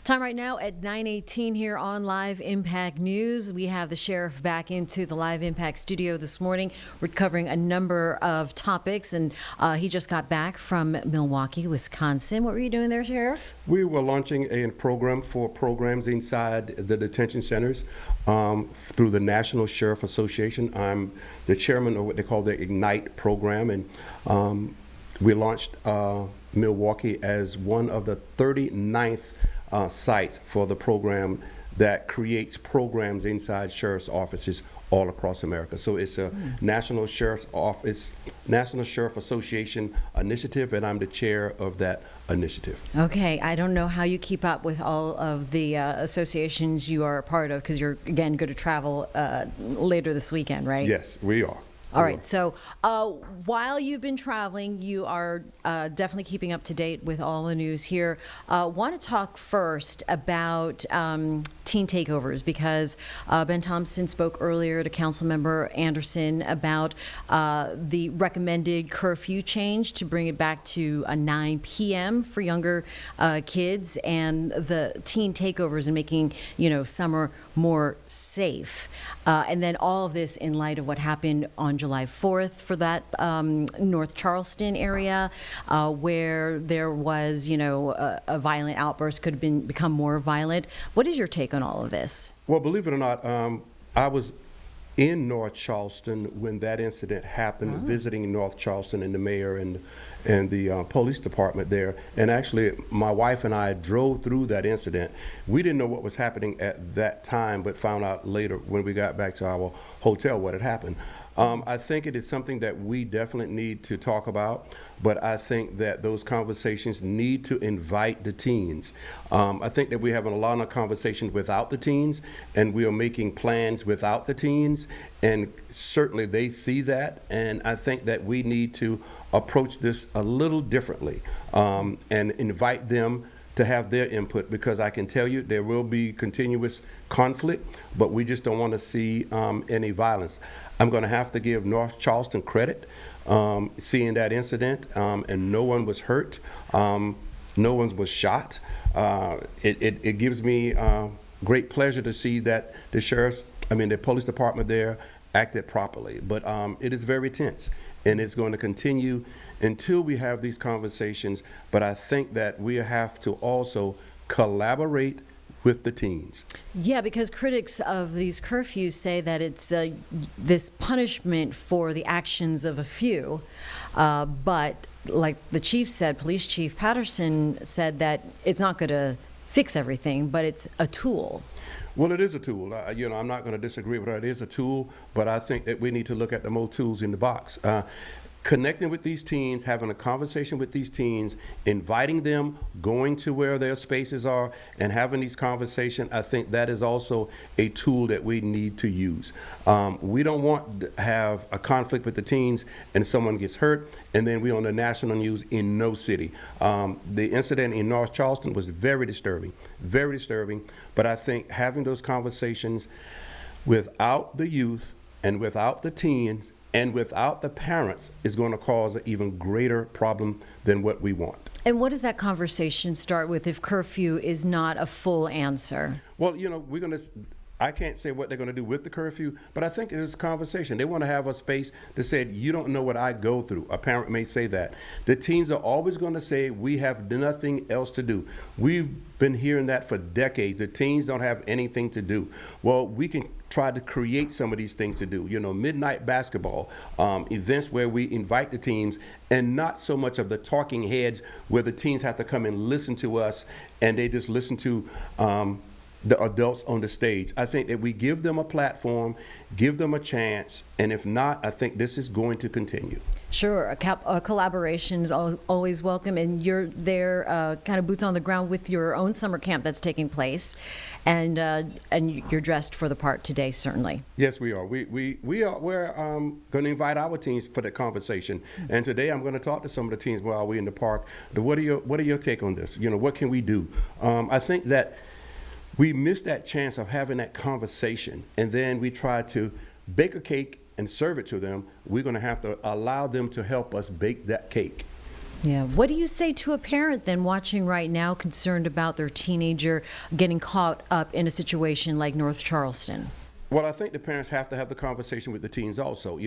Time right now at 9:18 here on Live Impact News. We have the sheriff back into the Live Impact studio this morning. We're covering a number of topics, and he just got back from Milwaukee, Wisconsin. What were you doing there, Sheriff? We were launching a program for programs inside the detention centers through the National Sheriff Association. I'm the chairman of what they call the Ignite program, and we launched Milwaukee as one of the 39th sites for the program that creates programs inside sheriff's offices all across America. So it's a National Sheriff's Office, National Sheriff Association initiative, and I'm the chair of that initiative. Okay, I don't know how you keep up with all of the associations you are a part of, because you're, again, going to travel later this weekend, right? Yes, we are. All right, so while you've been traveling, you are definitely keeping up to date with all the news here. Want to talk first about teen takeovers, because Ben Thompson spoke earlier to Councilmember Anderson about the recommended curfew change to bring it back to 9 p.m. for younger kids, and the teen takeovers and making, summer more safe. And then all of this in light of what happened on July 4th for that North Charleston area, where there was, a violent outburst, could have become more violent. What is your take on all of this? Well, believe it or not, I was in North Charleston when that incident happened, visiting North Charleston and the mayor and the police department there. And actually, my wife and I drove through that incident. We didn't know what was happening at that time, but found out later when we got back to our hotel what had happened. I think it is something that we definitely need to talk about, but I think that those conversations need to invite the teens. I think that we're having a lot of conversations without the teens, and we are making plans without the teens, and certainly they see that, and I think that we need to approach this a little differently and invite them to have their input, because I can tell you there will be continuous conflict, but we just don't want to see any violence. I'm going to have to give North Charleston credit, seeing that incident, and no one was hurt, no one was shot. It gives me great pleasure to see that the police department there acted properly, but it is very tense, and it's going to continue until we have these conversations. But I think that we have to also collaborate with the teens. Yeah, because critics of these curfews say that it's this punishment for the actions of a few, but like the chief said, Police Chief Patterson said that it's not going to fix everything, but it's a tool. Well, it is a tool. I'm not going to disagree with her. It is a tool, but I think that we need to look at the more tools in the box. Connecting with these teens, having a conversation with these teens, inviting them, going to where their spaces are, and having these conversations, I think that is also a tool that we need to use. We don't want to have a conflict with the teens and someone gets hurt, and then we're on the national news in no city. The incident in North Charleston was very disturbing, but I think having those conversations without the youth and without the teens and without the parents is going to cause an even greater problem than what we want. And what does that conversation start with if curfew is not a full answer? Well, I can't say what they're going to do with the curfew, but I think it's a conversation. They want to have a space that said, you don't know what I go through. A parent may say that. The teens are always going to say, we have nothing else to do. We've been hearing that for decades. The teens don't have anything to do. Well, we can try to create some of these things to do. Midnight basketball, events where we invite the teens, and not so much of the talking heads where the teens have to come and listen to us and they just listen to the adults on the stage. I think that we give them a platform, give them a chance, and if not, I think this is going to continue. Sure, a collaboration is always welcome, and you're there kind of boots on the ground with your own summer camp that's taking place, and you're dressed for the part today, certainly. Yes, we are. We're going to invite our teens for the conversation, and today I'm going to talk to some of the teens while we're in the park. What are your take on this? What can we do? I think that we missed that chance of having that conversation, and then we try to bake a cake and serve it to them. We're going to have to allow them to help us bake that cake. Yeah. What do you say to a parent then watching right now concerned about their teenager getting caught up in a situation like North Charleston? Well, I think the parents have to have the conversation with the teens also.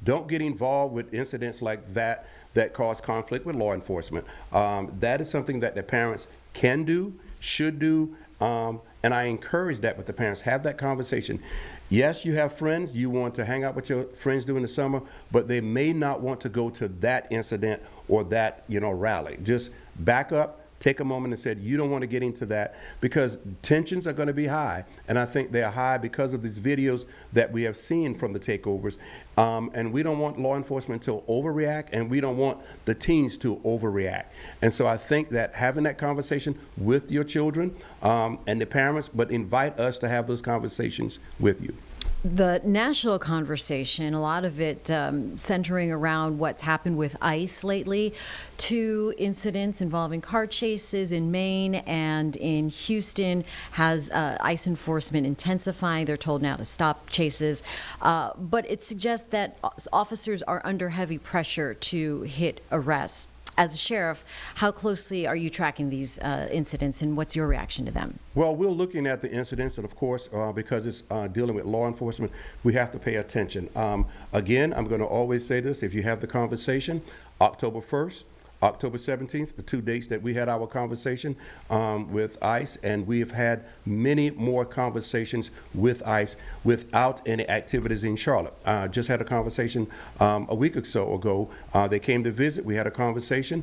Don't get involved with incidents like that cause conflict with law enforcement. That is something that the parents can do, should do, and I encourage that with the parents. Have that conversation. Yes, you have friends. You want to hang out with your friends during the summer, but they may not want to go to that incident or that, rally. Just back up. Take a moment and said, you don't want to get into that because tensions are going to be high. And I think they're high because of these videos that we have seen from the takeovers. And we don't want law enforcement to overreact, and we don't want the teens to overreact. And so I think that having that conversation with your children and the parents, but invite us to have those conversations with you. The national conversation, a lot of it centering around what's happened with ICE lately. 2 incidents involving car chases in Maine and in Houston has ICE enforcement intensifying. They're told now to stop chases. But it suggests that officers are under heavy pressure to hit arrests. As a sheriff, how closely are you tracking these incidents, and what's your reaction to them? Well, we're looking at the incidents, and of course, because it's dealing with law enforcement, we have to pay attention. Again, I'm going to always say this: if you have the conversation, October 1st, October 17th, the 2 dates that we had our conversation with ICE, and we have had many more conversations with ICE without any activities in Charlotte. Just had a conversation a week or so ago. They came to visit. We had a conversation.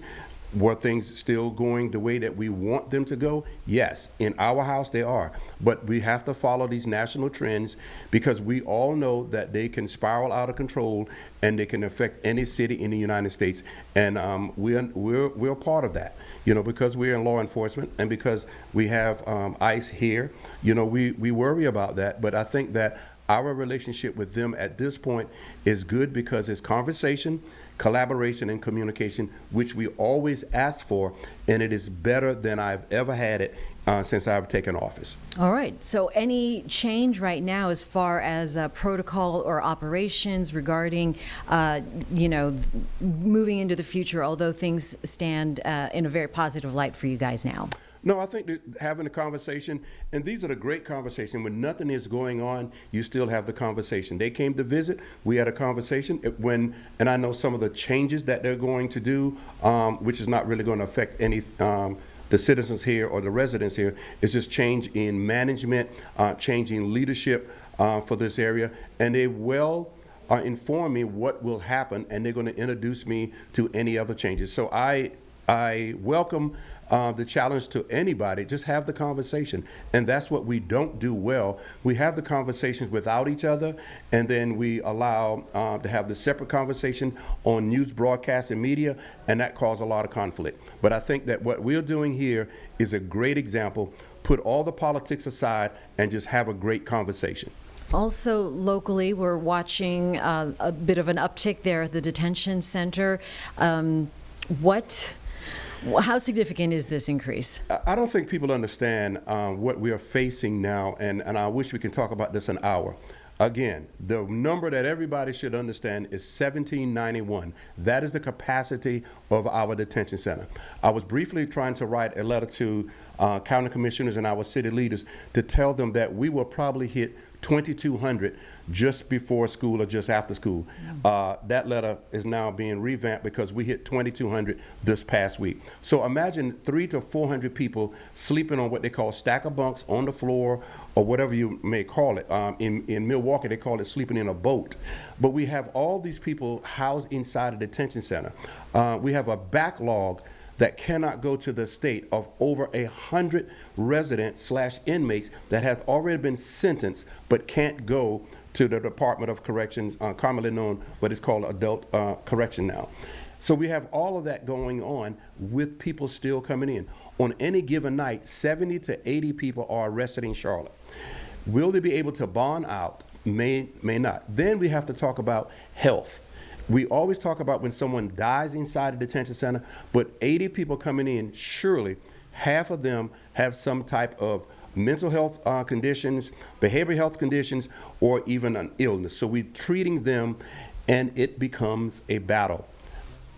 Were things still going the way that we want them to go? Yes. In our house, they are. But we have to follow these national trends because we all know that they can spiral out of control and they can affect any city in the United States. And we're part of that, because we're in law enforcement and because we have ICE here. We worry about that. But I think that our relationship with them at this point is good because it's conversation, collaboration, and communication, which we always ask for, and it is better than I've ever had it since I've taken office. All right. So any change right now as far as protocol or operations regarding, moving into the future, although things stand in a very positive light for you guys now? No, I think that having a conversation, and these are the great conversations. When nothing is going on, you still have the conversation. They came to visit. We had a conversation. And I know some of the changes that they're going to do, which is not really going to affect any the citizens here or the residents here. It's just change in management, change in leadership for this area, and they will inform me what will happen, and they're going to introduce me to any other changes. So I welcome the challenge to anybody. Just have the conversation, and that's what we don't do well. We have the conversations without each other, and then we allow to have the separate conversation on news broadcasts and media, and that causes a lot of conflict. But I think that what we're doing here is a great example. Put all the politics aside and just have a great conversation. Also, locally, we're watching a bit of an uptick there at the detention center. How significant is this increase? I don't think people understand what we are facing now, and I wish we could talk about this an hour. Again, the number that everybody should understand is 1791. That is the capacity of our detention center. I was briefly trying to write a letter to county commissioners and our city leaders to tell them that we will probably hit 2,200 just before school or just after school. That letter is now being revamped because we hit 2,200 this past week. So imagine 300 to 400 people sleeping on what they call stack of bunks on the floor or whatever you may call it. In Milwaukee, they call it sleeping in a boat. But we have all these people housed inside a detention center. We have a backlog that cannot go to the state of over 100 residents/inmates that have already been sentenced but can't go to the Department of Correction, commonly known what is called adult correction now. So we have all of that going on with people still coming in. On any given night, 70 to 80 people are arrested in Charlotte. Will they be able to bond out? May not. Then we have to talk about health. We always talk about when someone dies inside a detention center, but 80 people coming in, surely half of them have some type of mental health conditions, behavioral health conditions, or even an illness. So we're treating them, and it becomes a battle.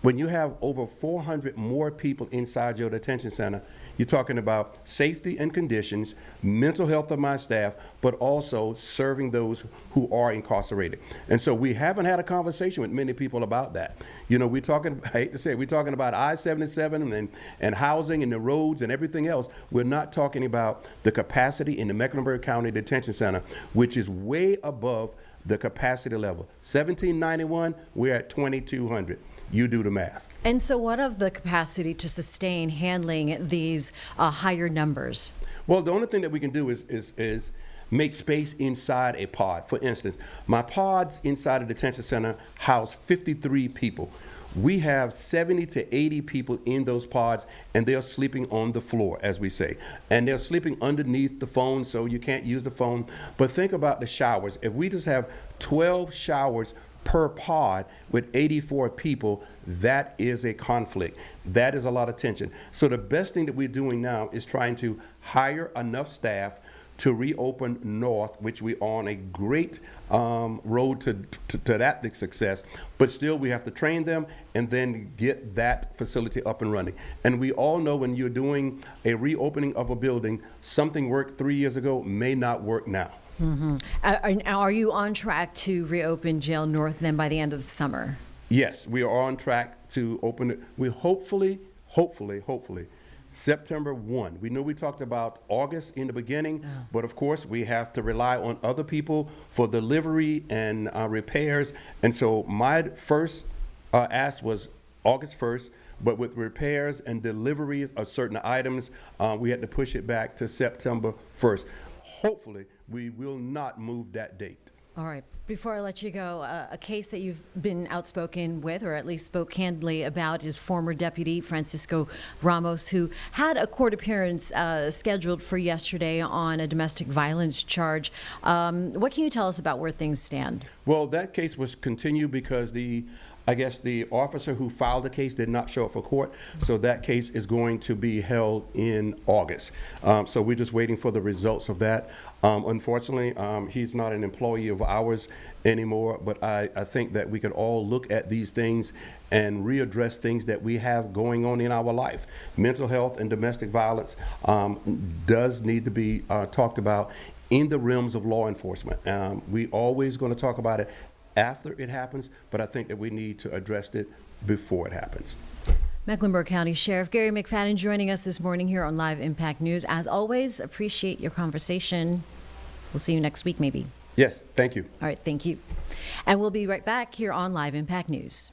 when you have over 400 more people inside your detention center, you're talking about safety and conditions, mental health of my staff, but also serving those who are incarcerated. And so we haven't had a conversation with many people about that. You know, we're talking, I hate to say it, we're talking about I-77 and housing and the roads and everything else. We're not talking about the capacity in the Mecklenburg County Detention Center, which is way above the capacity level. 1791, we're at 2,200. You do the math. And so what of the capacity to sustain handling these higher numbers? Well, the only thing that we can do is make space inside a pod. For instance, my pods inside a detention center house 53 people. We have 70 to 80 people in those pods, and they're sleeping on the floor, as we say. And they're sleeping underneath the phone, so you can't use the phone. But think about the showers. If we just have 12 showers per pod with 84 people, that is a conflict. That is a lot of tension. So the best thing that we're doing now is trying to hire enough staff to reopen North, which we are on a great road to that success. But still, we have to train them and then get that facility up and running. And we all know when you're doing a reopening of a building, something worked 3 years ago may not work now. Mm-hmm. Are you on track to reopen Jail North then by the end of the summer? Yes, we are on track to open it. We hopefully, September 1. We knew we talked about August in the beginning, but of course we have to rely on other people for delivery and repairs. And so my first ask was August 1st, but with repairs and delivery of certain items, we had to push it back to September 1st. Hopefully, we will not move that date. All right. Before I let you go, a case that you've been outspoken with, or at least spoke candidly about, is former Deputy Francisco Ramos, who had a court appearance scheduled for yesterday on a domestic violence charge. What can you tell us about where things stand? Well, that case was continued because I guess the officer who filed the case did not show up for court, so that case is going to be held in August. So we're just waiting for the results of that. Unfortunately, he's not an employee of ours anymore, but I think that we could all look at these things and readdress things that we have going on in our life. Mental health and domestic violence does need to be talked about in the realms of law enforcement. We always going to talk about it after it happens, but I think that we need to address it before it happens. Mecklenburg County Sheriff Gary McFadden joining us this morning here on Live Impact News. As always, appreciate your conversation. We'll see you next week, maybe. Yes, thank you. All right, thank you. And we'll be right back here on Live Impact News.